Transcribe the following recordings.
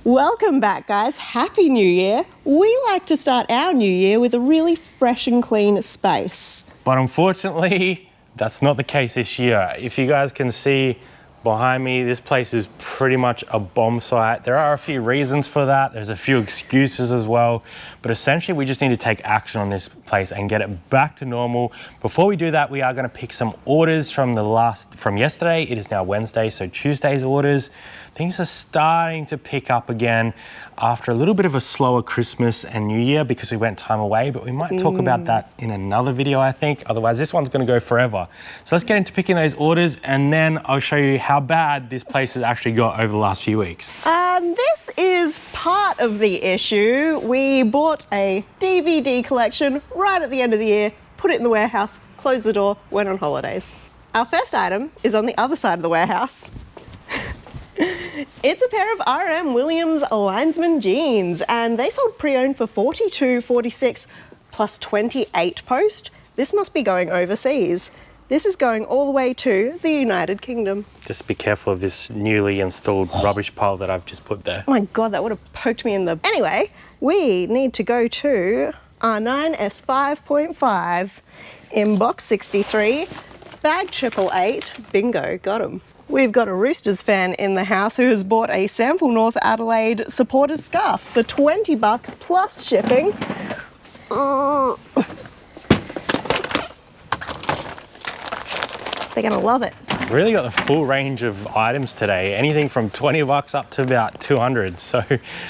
Welcome back, guys. Happy New Year. We like to start our new year with a really fresh and clean space. But unfortunately, that's not the case this year. If you guys can see behind me, this place is pretty much a bomb site. There are a few reasons for that. There's a few excuses as well, but essentially we just need to take action on this place and get it back to normal. Before we do that, we are going to pick some orders from yesterday. It is now Wednesday, so Tuesday's orders. Things are starting to pick up again after a little bit of a slower Christmas and New Year because we went time away, but we might talk about that in another video, I think. Otherwise, this one's going to go forever. So let's get into picking those orders, and then I'll show you how bad this place has actually got over the last few weeks. This is part of the issue. We bought a DVD collection right at the end of the year, put it in the warehouse, closed the door, went on holidays. Our first item is on the other side of the warehouse. It's a pair of R.M. Williams Linesman jeans, and they sold pre-owned for $42.46 plus 28 post. This must be going overseas. This is going all the way to the United Kingdom. Just be careful of this newly installed rubbish pile that I've just put there. Oh my God, that would have poked me in the... Anyway, we need to go to R9 S5.5, inbox 63, bag 888, bingo, got 'em. We've got a Roosters fan in the house who has bought a sample North Adelaide supporters scarf for $20 plus shipping. They're gonna love it. Really got the full range of items today, anything from $20 up to about 200. So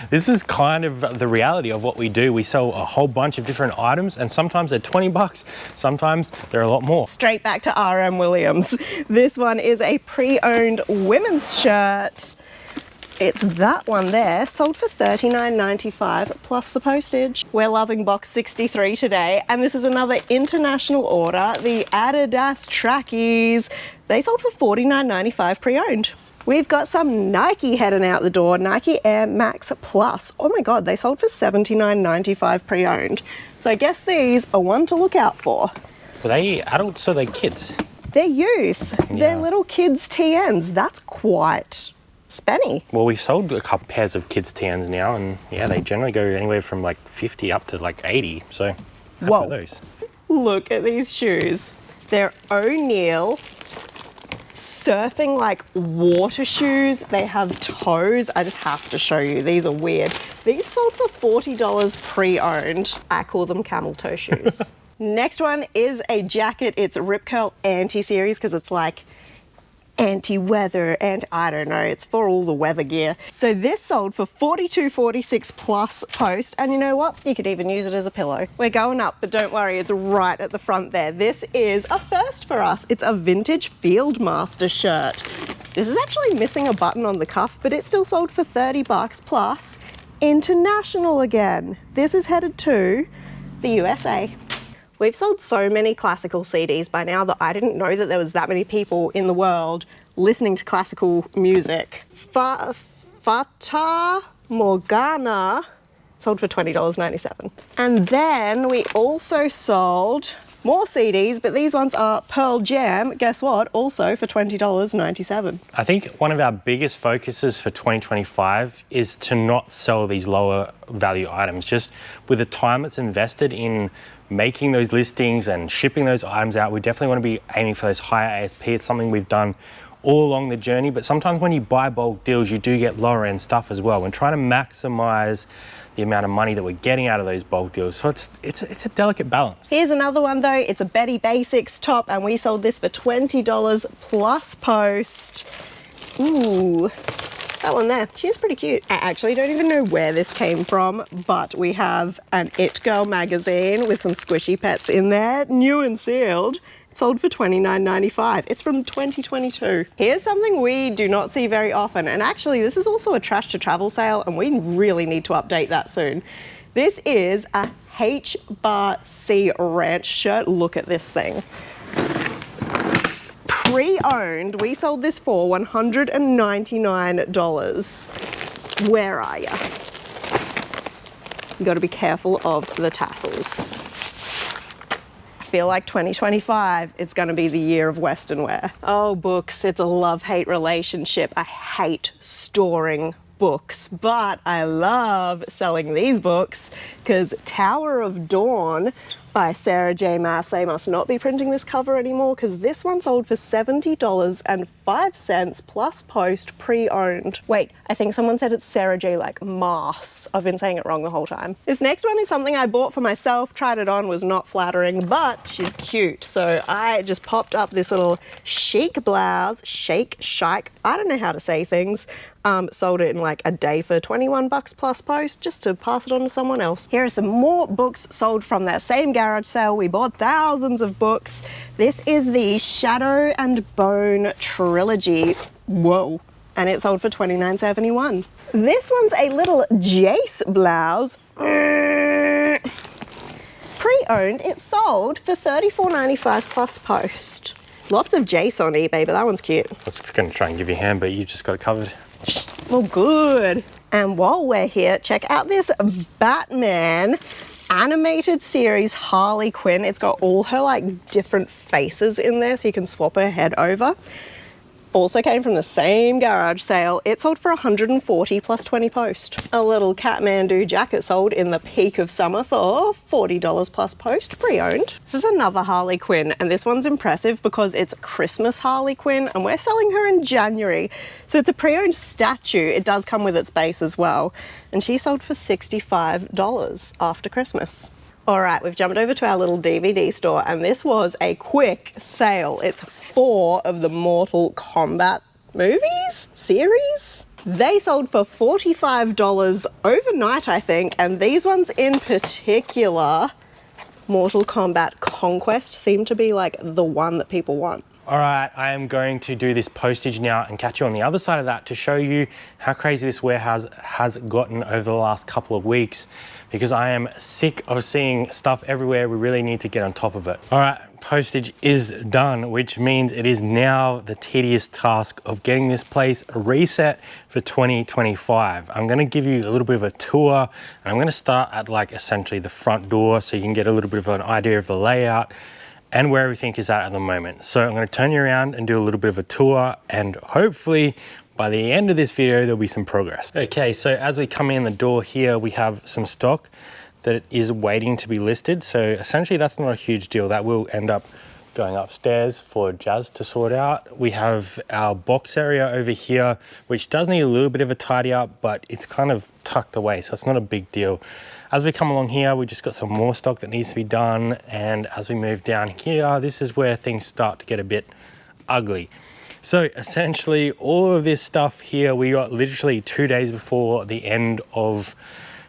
this is kind of the reality of what we do. We sell a whole bunch of different items, and sometimes they're $20, sometimes they're a lot more. Straight back to R.M. Williams. This one is a pre-owned women's shirt. It's that one there, sold for $39.95 plus the postage. We're loving box 63 today, and this is another international order, the Adidas trackies. They sold for $49.95 pre-owned. We've got some Nike heading out the door, Nike Air Max Plus. Oh my God, they sold for $79.95 pre-owned. So I guess these are one to look out for. Were they adults or they kids? They're youth. Yeah. They're little kids TNs. That's quite spenny. Well, we've sold a couple pairs of kids TNs now, and yeah, they generally go anywhere from like 50 up to like 80. So whoa, those. Look at these shoes. They're O'Neill surfing like water shoes. They have toes. I just have to show you. These are weird. These sold for $40 pre-owned. I call them camel toe shoes. Next one is a jacket. It's Rip Curl Anti-Series because it's like anti-weather, and I don't know, it's for all the weather gear. So this sold for $42.46 plus post, and you know what? You could even use it as a pillow. We're going up, but don't worry, it's right at the front there. This is a first for us. It's a vintage Fieldmaster shirt. This is actually missing a button on the cuff, but it still sold for $30 plus international again. This is headed to the USA. We've sold so many classical CDs by now that I didn't know that there was that many people in the world listening to classical music. Fata Morgana sold for $20.97. And then we also sold more CDs, but these ones are Pearl Jam, guess what, also for $20.97. I think one of our biggest focuses for 2025 is to not sell these lower value items. Just with the time that's invested in making those listings and shipping those items out, we definitely want to be aiming for those higher ASP. It's something we've done all along the journey, but sometimes when you buy bulk deals, you do get lower end stuff as well. We're trying to maximize the amount of money that we're getting out of those bulk deals. So it's a delicate balance. Here's another one though. It's a Betty Basics top, and we sold this for $20 plus post. Ooh, that one there. She is pretty cute. I actually don't even know where this came from, but we have an It Girl magazine with some squishy pets in there, new and sealed. It sold for $29.95. It's from 2022. Here's something we do not see very often, and actually this is also a trash to travel sale, and we really need to update that soon. This is a H-Bar-C ranch shirt. Look at this thing. Pre-owned, we sold this for $199. Where are ya? You gotta be careful of the tassels. I feel like 2025, it's gonna be the year of Western wear. Oh, books, it's a love-hate relationship. I hate storing books, but I love selling these books because Tower of Dawn by Sarah J. Maas. They must not be printing this cover anymore because this one sold for $70.05 plus post pre-owned. Wait, I think someone said it's Sarah J. like Maas. I've been saying it wrong the whole time. This next one is something I bought for myself, tried it on, was not flattering, but she's cute. So I just popped up this little chic blouse, shake, I don't know how to say things. Sold it in like a day for 21 bucks plus post just to pass it on to someone else. Here are some more books sold from that same garage sale. We bought thousands of books. This is the Shadow and Bone trilogy. Whoa. And it sold for $29.71. This one's a little Jace blouse. Pre-owned, it sold for $34.95 plus post. Lots of Jace on eBay, but that one's cute. I was going to try and give you a hand, but you just got it covered. Well, good. And while we're here, check out this Batman animated series Harley Quinn. It's got all her like different faces in there so you can swap her head over. Also came from the same garage sale. It sold for $140 plus 20 post. A little Kathmandu jacket sold in the peak of summer for $40 plus post, pre-owned. This is another Harley Quinn, and this one's impressive because it's Christmas Harley Quinn, and we're selling her in January. So it's a pre-owned statue. It does come with its base as well. And she sold for $65 after Christmas. All right, we've jumped over to our little DVD store, and this was a quick sale. It's 4 of the Mortal Kombat movies, series. They sold for $45 overnight, I think, and these ones in particular, Mortal Kombat Conquest, seem to be like the one that people want. All right, I am going to do this postage now and catch you on the other side of that to show you how crazy this warehouse has gotten over the last couple of weeks, because I am sick of seeing stuff everywhere. We really need to get on top of it. All right, postage is done, which means it is now the tedious task of getting this place reset for 2025. I'm gonna give you a little bit of a tour, and I'm gonna start at like essentially the front door so you can get a little bit of an idea of the layout and where everything is at the moment. So I'm gonna turn you around and do a little bit of a tour, and hopefully by the end of this video, there'll be some progress. Okay, so as we come in the door here, we have some stock that is waiting to be listed. So essentially that's not a huge deal. That will end up going upstairs for Jazz to sort out. We have our box area over here, which does need a little bit of a tidy up, but it's kind of tucked away, so it's not a big deal. As we come along here, we just got some more stock that needs to be done. And as we move down here, this is where things start to get a bit ugly. So essentially all of this stuff here, we got literally 2 days before the end of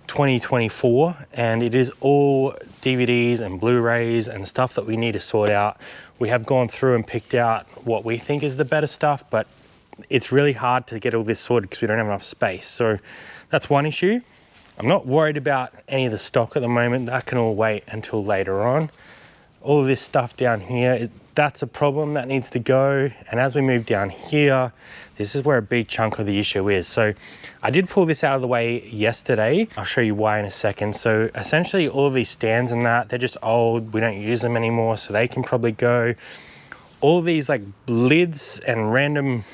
2024, and it is all DVDs and Blu-rays and stuff that we need to sort out. We have gone through and picked out what we think is the better stuff, but it's really hard to get all this sorted because we don't have enough space. So that's one issue. I'm not worried about any of the stock at the moment. That can all wait until later on. All of this stuff down here, that's a problem that needs to go. And as we move down here, this is where a big chunk of the issue is. So I did pull this out of the way yesterday. I'll show you why in a second. So essentially all of these stands and that, they're just old. We don't use them anymore, so they can probably go. All of these like lids and random,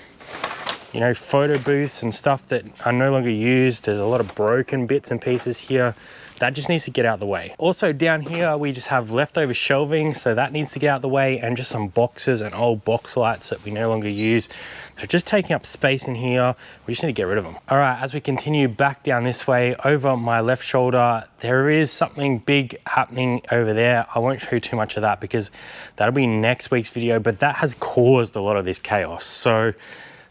you know, photo booths and stuff that are no longer used. There's a lot of broken bits and pieces here. That just needs to get out of the way. Also down here, we just have leftover shelving, so that needs to get out of the way, and just some boxes and old box lights that we no longer use. They're just taking up space in here. We just need to get rid of them. All right, as we continue back down this way, over my left shoulder, there is something big happening over there. I won't show you too much of that because that'll be next week's video, but that has caused a lot of this chaos. So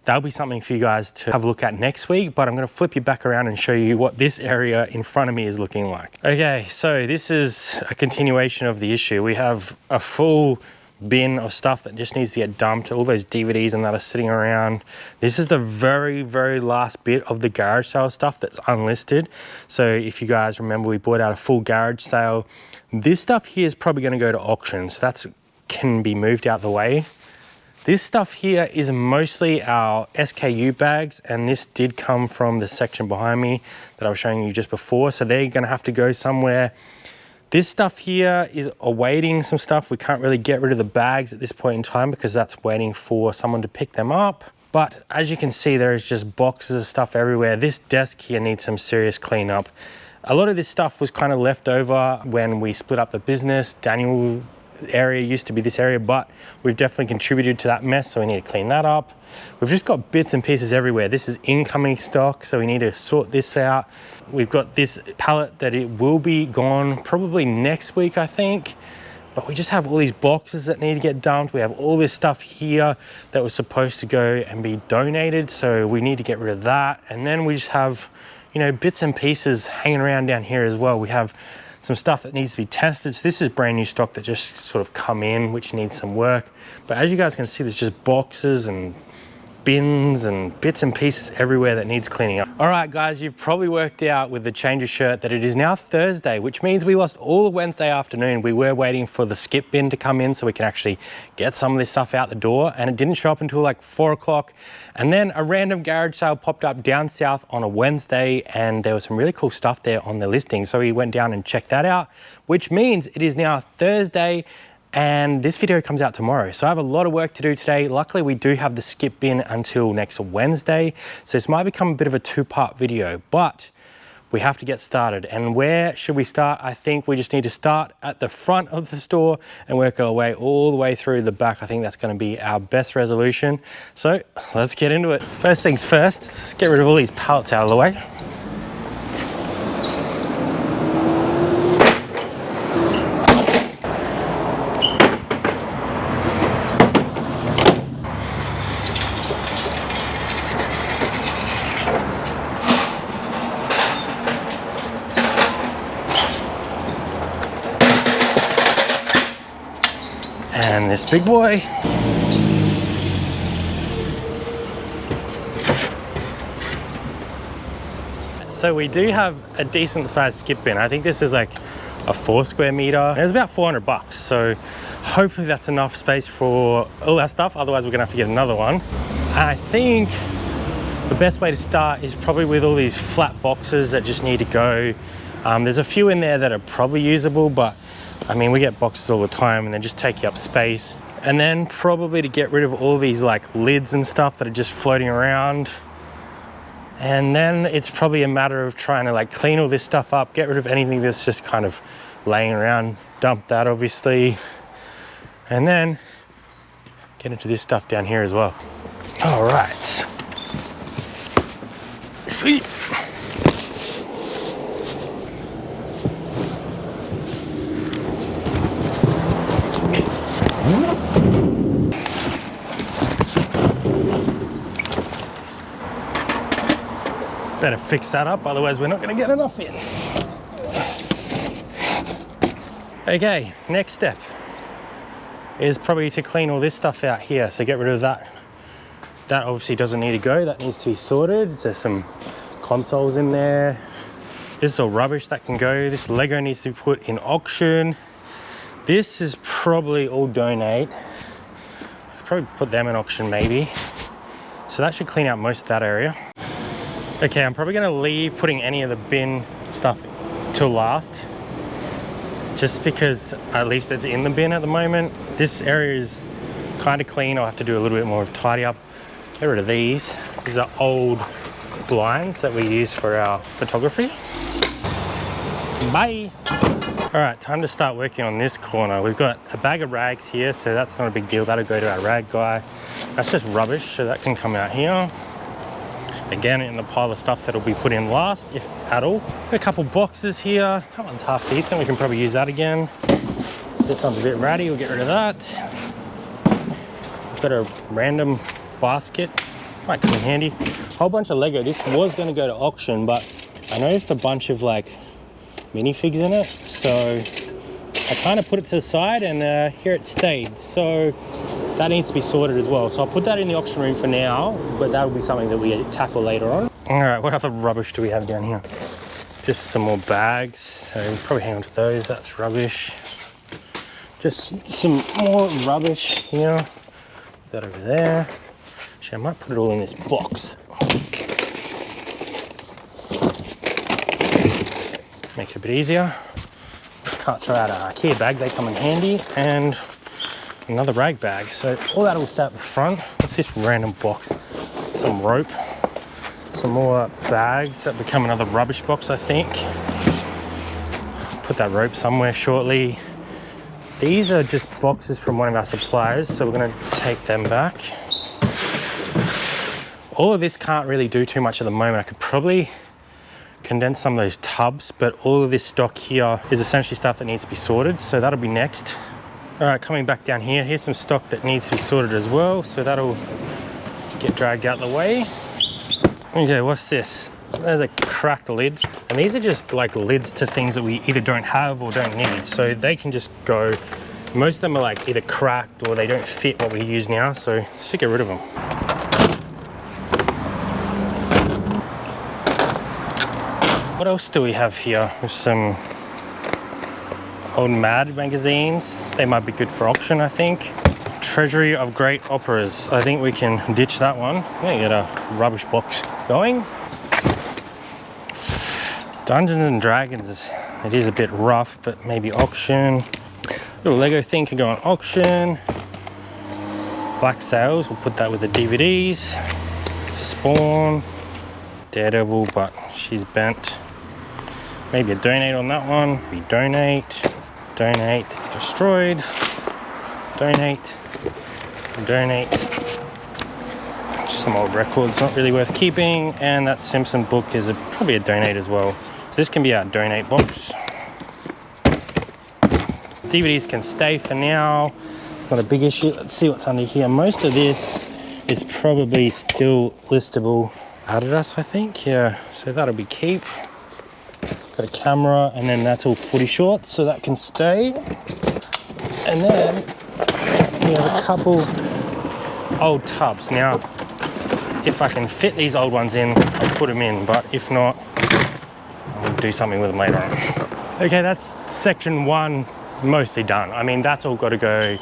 that'll be something for you guys to have a look at next week, but I'm gonna flip you back around and show you what this area in front of me is looking like. Okay, so this is a continuation of the issue. We have a full bin of stuff that just needs to get dumped, all those DVDs and that are sitting around. This is the very, very last bit of the garage sale stuff that's unlisted. So if you guys remember, we bought out a full garage sale. This stuff here is probably gonna go to auction, so that can be moved out the way. This stuff here is mostly our SKU bags, and this did come from the section behind me that I was showing you just before, so they're gonna have to go somewhere. This stuff here is awaiting some stuff. We can't really get rid of the bags at this point in time because that's waiting for someone to pick them up. But as you can see, there is just boxes of stuff everywhere. This desk here needs some serious cleanup. A lot of this stuff was kind of left over when we split up the business. Daniel area used to be this area, but we've definitely contributed to that mess, so we need to clean that up. We've just got bits and pieces everywhere. This is incoming stock, so we need to sort this out. We've got this pallet that it will be gone probably next week, I think. But we just have all these boxes that need to get dumped. We have all this stuff here that was supposed to go and be donated, so we need to get rid of that. And then we just have, you know, bits and pieces hanging around down here as well. We have some stuff that needs to be tested. So this is brand new stock that just sort of come in, which needs some work. But as you guys can see, there's just boxes and bins and bits and pieces everywhere that needs cleaning up. All right, guys, you've probably worked out with the change of shirt that it is now Thursday, which means we lost all the Wednesday afternoon. We were waiting for the skip bin to come in so we can actually get some of this stuff out the door, and it didn't show up until like 4 o'clock. And then a random garage sale popped up down south on a Wednesday, and there was some really cool stuff there on the listing. So we went down and checked that out, which means it is now Thursday, and this video comes out tomorrow. So I have a lot of work to do today. Luckily, we do have the skip bin until next Wednesday. So this might become a bit of a 2-part video, but we have to get started. And where should we start? I think we just need to start at the front of the store and work our way all the way through the back. I think that's going to be our best resolution. So let's get into it. First things first, let's get rid of all these pallets out of the way. And this big boy. So we do have a decent sized skip bin. I think this is like a 4 square meter. It's about $400. So hopefully that's enough space for all that stuff. Otherwise we're gonna have to get another one. And I think the best way to start is probably with all these flat boxes that just need to go. There's a few in there that are probably usable, but I mean, we get boxes all the time and they just take you up space. And then probably to get rid of all these like lids and stuff that are just floating around. And then it's probably a matter of trying to like clean all this stuff up, get rid of anything that's just kind of laying around, dump that obviously. And then get into this stuff down here as well. All right. Sweet. Better fix that up, otherwise we're not going to get enough in. Okay, next step is probably to clean all this stuff out here. So get rid of that. That obviously doesn't need to go, that needs to be sorted. There's some consoles in there. This is all rubbish that can go. This Lego needs to be put in auction. This is probably all donate. I could probably put them in auction maybe. So that should clean out most of that area. Okay, I'm probably gonna leave putting any of the bin stuff till last, just because at least it's in the bin at the moment. This area is kind of clean. I'll have to do a little bit more of tidy up. Get rid of these. These are old blinds that we use for our photography. Bye. All right, time to start working on this corner. We've got a bag of rags here, so that's not a big deal. That'll go to our rag guy. That's just rubbish, so that can come out here. Again, in the pile of stuff that'll be put in last, if at all. A couple boxes here. That one's half decent. We can probably use that again. This one's a bit ratty. We'll get rid of that. We've got a random basket. Might come in handy. Whole bunch of Lego. This was going to go to auction, but I noticed a bunch of like minifigs in it. So I kind of put it to the side, and here it stayed. So that needs to be sorted as well. So I'll put that in the auction room for now, but that will be something that we tackle later on. All right, what other rubbish do we have down here? Just some more bags. So we'll probably hang on to those, that's rubbish. Just some more rubbish here. Put that over there. Actually, I might put it all in this box. Make it a bit easier. Can't throw out a IKEA bag, they come in handy. And another rag bag, so all that will stay at the front. What's this random box? some rope, some more bags. That become another rubbish box, I think. Put that rope somewhere shortly. These are just boxes from one of our suppliers, so we're going to take them back. All of this can't really do too much at the moment. I could probably condense some of those tubs, but all of this stock here is essentially stuff that needs to be sorted, so that'll be next. All right, coming back down here, here's some stock that needs to be sorted as well, so that'll get dragged out of the way. Okay, what's this? There's a cracked lid, and these are just like lids to things that we either don't have or don't need, so they can just go. Most of them are like either cracked or they don't fit what we use now, so let's just get rid of them. What else do we have here? There's some old Mad magazines. They might be good for auction, I think. Treasury of Great Operas. I think we can ditch that one. I'm gonna get a rubbish box going. Dungeons and Dragons, it is a bit rough, but maybe auction. Little Lego thing can go on auction. Black Sails, we'll put that with the DVDs. Spawn, Daredevil, but she's bent. Maybe a donate on that one. We donate, donate, destroyed, donate, donate. Just some old records, not really worth keeping. And that Simpson book is probably a donate as well. This can be our donate box. DVDs can stay for now. It's not a big issue. Let's see what's under here. Most of this is probably still listable. Adidas, I think. Yeah, so that'll be keep. Got a camera, and then that's all footy shorts, so that can stay. And then we have a couple old tubs. Now, if I can fit these old ones in, I'll put them in, but if not, I'll do something with them later on. Okay, that's section one mostly done. I mean, that's all got to go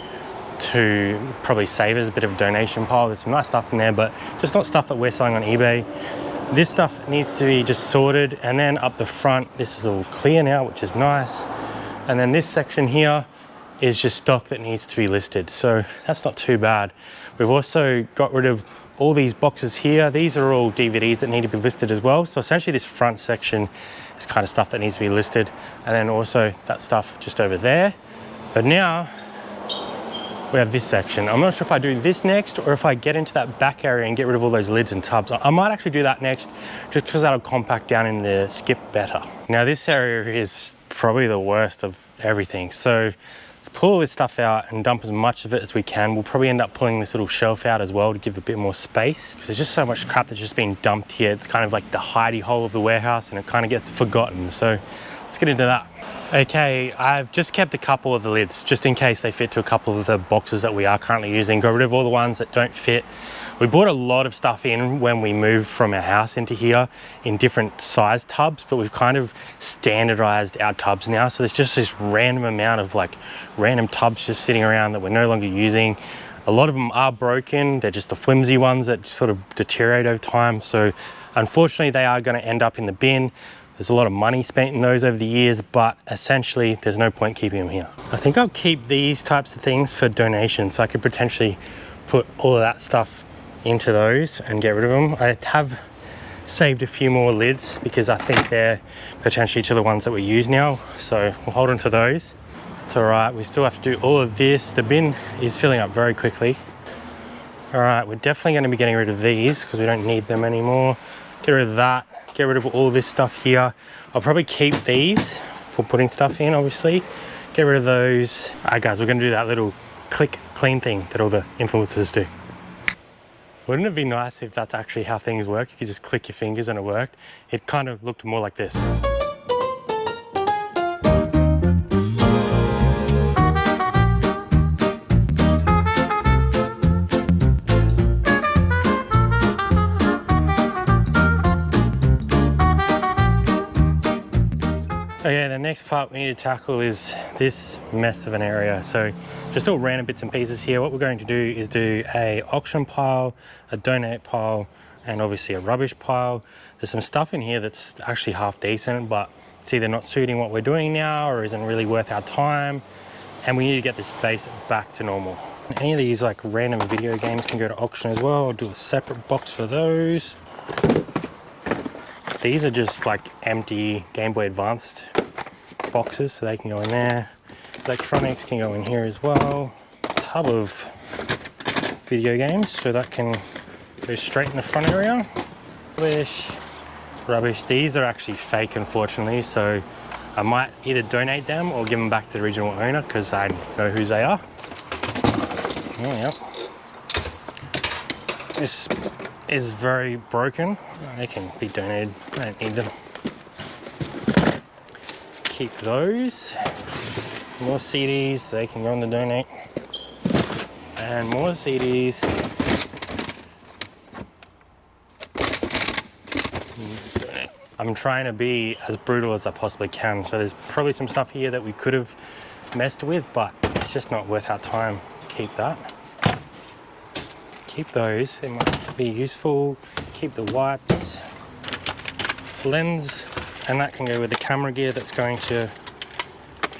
to probably save as a bit of a donation pile. There's some nice stuff in there, but just not stuff that we're selling on eBay. This stuff needs to be just sorted, and then up the front, this is all clear now, which is nice. And then this section here is just stock that needs to be listed. So that's not too bad. We've also got rid of all these boxes here. These are all DVDs that need to be listed as well. So essentially this front section is kind of stuff that needs to be listed. And then also that stuff just over there. But now we have this section. I'm not sure if I do this next or if I get into that back area and get rid of all those lids and tubs. I might actually do that next just because that'll compact down in the skip better. Now this area is probably the worst of everything. So let's pull all this stuff out and dump as much of it as we can. We'll probably end up pulling this little shelf out as well to give a bit more space, because there's just so much crap that's just been dumped here. It's kind of like the hidey hole of the warehouse, and it kind of gets forgotten. So let's get into that. Okay, I've just kept a couple of the lids just in case they fit to a couple of the boxes that we are currently using. Got rid of all the ones that don't fit. We bought a lot of stuff in when we moved from our house into here in different size tubs, but we've kind of standardized our tubs now. So there's just this random amount of like random tubs just sitting around that we're no longer using. A lot of them are broken. They're just the flimsy ones that sort of deteriorate over time. So unfortunately they are going to end up in the bin. There's a lot of money spent in those over the years, but essentially there's no point keeping them here. I think I'll keep these types of things for donation, so I could potentially put all of that stuff into those and get rid of them. I have saved a few more lids because I think they're potentially to the ones that we use now, so we'll hold on to those. It's all right, we still have to do all of this. The bin is filling up very quickly. All right, we're definitely going to be getting rid of these because we don't need them anymore. Get rid of that. Get rid of all this stuff here. I'll probably keep these for putting stuff in, obviously. Get rid of those. All right, guys, we're gonna do that little click clean thing that all the influencers do. Wouldn't it be nice if that's actually how things work? You could just click your fingers and it worked. It kind of looked more like this. Okay, the next part we need to tackle is this mess of an area. So just all random bits and pieces here. What we're going to do is do a auction pile, a donate pile, and obviously a rubbish pile. There's some stuff in here that's actually half decent, but it's either not suiting what we're doing now or isn't really worth our time. and we need to get this space back to normal. Any of these like random video games can go to auction as well. I'll do a separate box for those. These are just like empty Game Boy Advanced boxes, so they can go in there. Electronics can go in here as well. Tub of video games, so that can go straight in the front area. Rubbish. These are actually fake, unfortunately, so I might either donate them or give them back to the original owner because I know whose they are. Oh, yeah. This is very broken. They can be donated. I don't need them. Keep those. More CDs, they can go on the donate. And more CDs. I'm trying to be as brutal as I possibly can. So there's probably some stuff here that we could have messed with, but it's just not worth our time to keep that. Keep those, it might be useful. Keep the wipes, lens, and that can go with the camera gear that's going to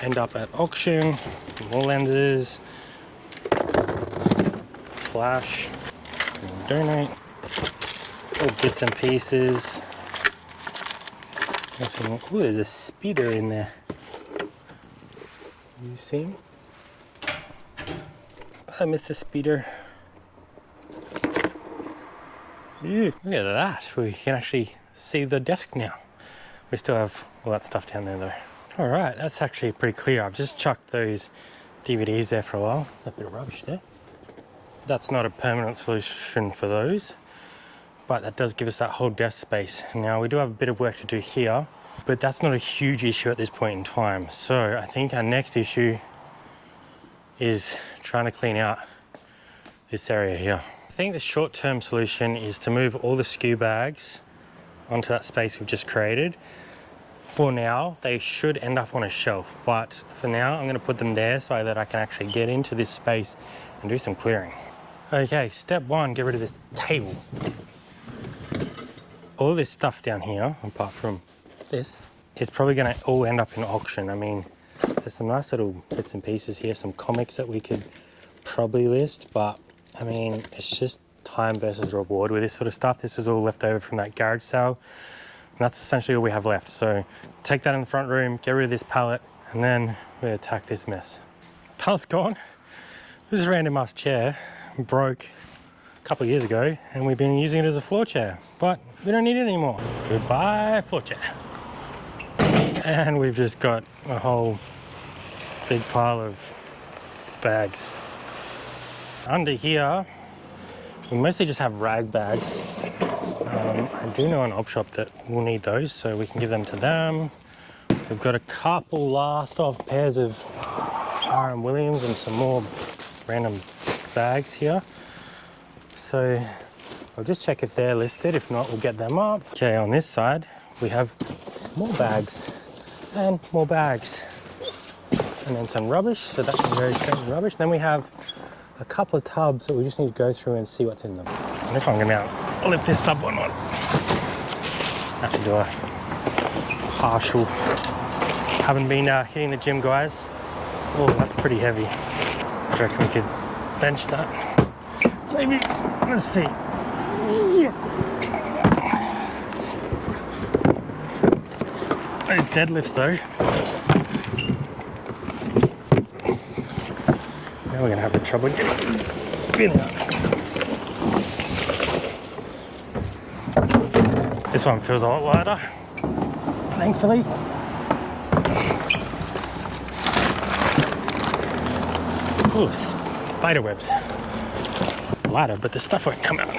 end up at auction. More lenses, flash, donate, all bits and pieces. Nothing. Ooh, there's a speeder in there. You see him? I missed the speeder. Ew, look at that. We can actually see the desk now. We still have all that stuff down there though. All right, that's actually pretty clear. I've just chucked those DVDs there for a while. A bit of rubbish there. That's not a permanent solution for those, but that does give us that whole desk space. Now we do have a bit of work to do here, but that's not a huge issue at this point in time. So I think our next issue is trying to clean out this area here. I think the short-term solution is to move all the SKU bags onto that space we've just created. For now, they should end up on a shelf, but for now, I'm gonna put them there so that I can actually get into this space and do some clearing. Okay, step one, get rid of this table. All this stuff down here, apart from this, is probably gonna all end up in auction. I mean, there's some nice little bits and pieces here, some comics that we could probably list, but I mean, it's just time versus reward with this sort of stuff. This is all left over from that garage sale, and that's essentially all we have left. So take that in the front room, get rid of this pallet, and then we attack this mess. Pallet's gone. This is a random ass chair, broke a couple of years ago, and we've been using it as a floor chair, but we don't need it anymore. Goodbye, floor chair. And we've just got a whole big pile of bags. Under here, we mostly just have rag bags. I do know an op shop that will need those, so we can give them to them. We've got a couple last off pairs of R.M. Williams and some more random bags here. So I'll just check if they're listed. If not, we'll get them up. Okay, on this side, we have more bags and more bags. And then some rubbish, so that can go straight in rubbish. Then we have a couple of tubs that we just need to go through and see what's in them. And if I'm gonna lift this up or not. I have to do a partial. Haven't been hitting the gym, guys. Oh, that's pretty heavy. I reckon we could bench that. Maybe, let's see. Yeah. Those deadlifts though. Now we're gonna have the trouble getting out. This one feels a lot lighter, thankfully. Ooh, spider webs. Lighter, but the stuff won't come out.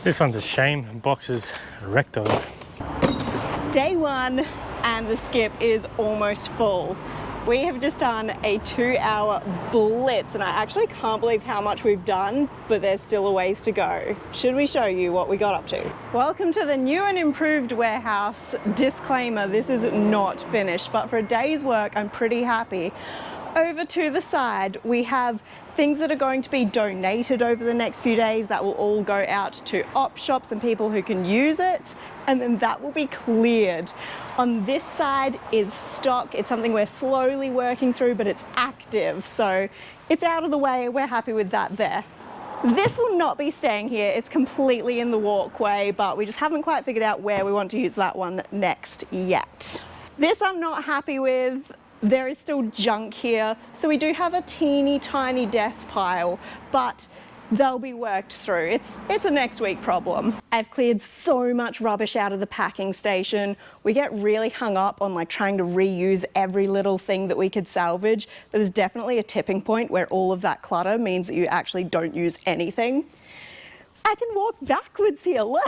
This one's a shame, the box is wrecked on it. Day one and the skip is almost full. We have just done a 2-hour blitz and I actually can't believe how much we've done, but there's still a ways to go. Should we show you what we got up to? Welcome to the new and improved warehouse. Disclaimer, this is not finished, but for a day's work, I'm pretty happy. Over to the side, we have things that are going to be donated over the next few days that will all go out to op shops and people who can use it, and then that will be cleared. On this side is stock. It's something we're slowly working through, but it's active, so it's out of the way. We're happy with that there. This will not be staying here. It's completely in the walkway, but we just haven't quite figured out where we want to use that one next yet. This I'm not happy with. There is still junk here. So we do have a teeny tiny death pile, but they'll be worked through. It's a next week problem. I've cleared so much rubbish out of the packing station. We get really hung up on like trying to reuse every little thing that we could salvage, but there's definitely a tipping point where all of that clutter means that you actually don't use anything. I can walk backwards here, look.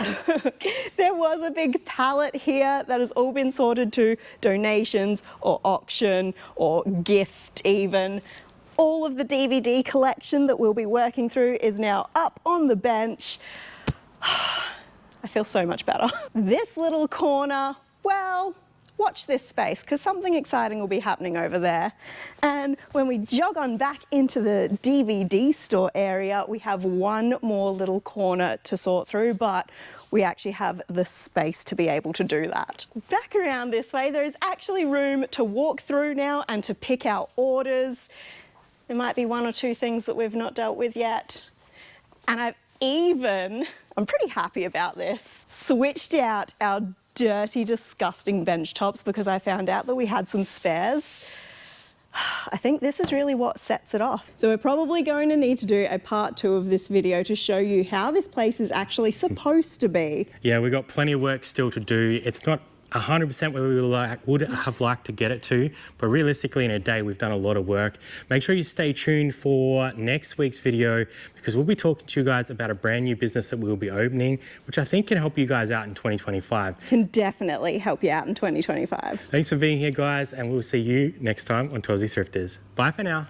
There was a big pallet here that has all been sorted to donations or auction or gift even. All of the DVD collection that we'll be working through is now up on the bench. I feel so much better. This little corner, well, watch this space because something exciting will be happening over there. And when we jog on back into the DVD store area, we have one more little corner to sort through, but we actually have the space to be able to do that. Back around this way, there is actually room to walk through now and to pick our orders. There might be one or two things that we've not dealt with yet. And I'm pretty happy about this, switched out our dirty, disgusting bench tops because I found out that we had some spares. I think this is really what sets it off. So we're probably going to need to do a part 2 of this video to show you how this place is actually supposed to be. Yeah, we've got plenty of work still to do. It's not 100% where we would have liked to get it to, but realistically in a day we've done a lot of work. Make sure you stay tuned for next week's video because we'll be talking to you guys about a brand new business that we'll be opening, which I think can help you guys out in 2025. Can definitely help you out in 2025. Thanks for being here, guys, and we'll see you next time on Aussie Thrifters. Bye for now.